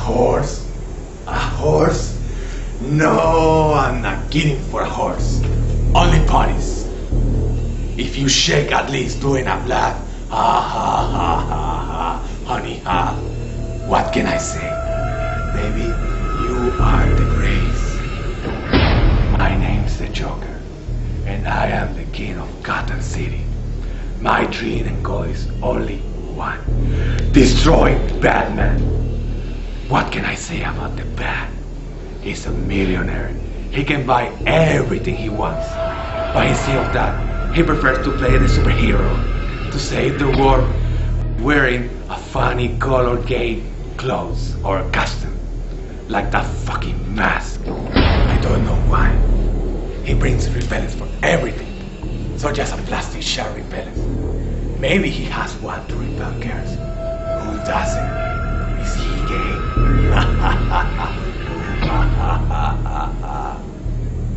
horse? A horse? No, I'm not kidding for a horse. Only ponies. If you shake at least doing a laugh, ha ha ha ha ha, honey ha. What can I say? Baby, you are the grace. My name's the Joker, and I am the king of Gotham City. My dream and goal is only one: destroy Batman. What can I say about the Bat? He's a millionaire. He can buy everything he wants. But instead of that, he prefers to play the superhero, to save the world wearing a funny colored gay clothes or costume, like that fucking mask. I don't know why. He brings repellents for everything, so just a plastic shell repellent. Maybe he has one to repel girls. Who doesn't? Is he gay?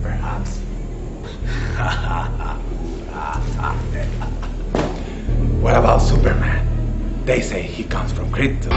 Perhaps. What about Superman? They say he comes from Krypton.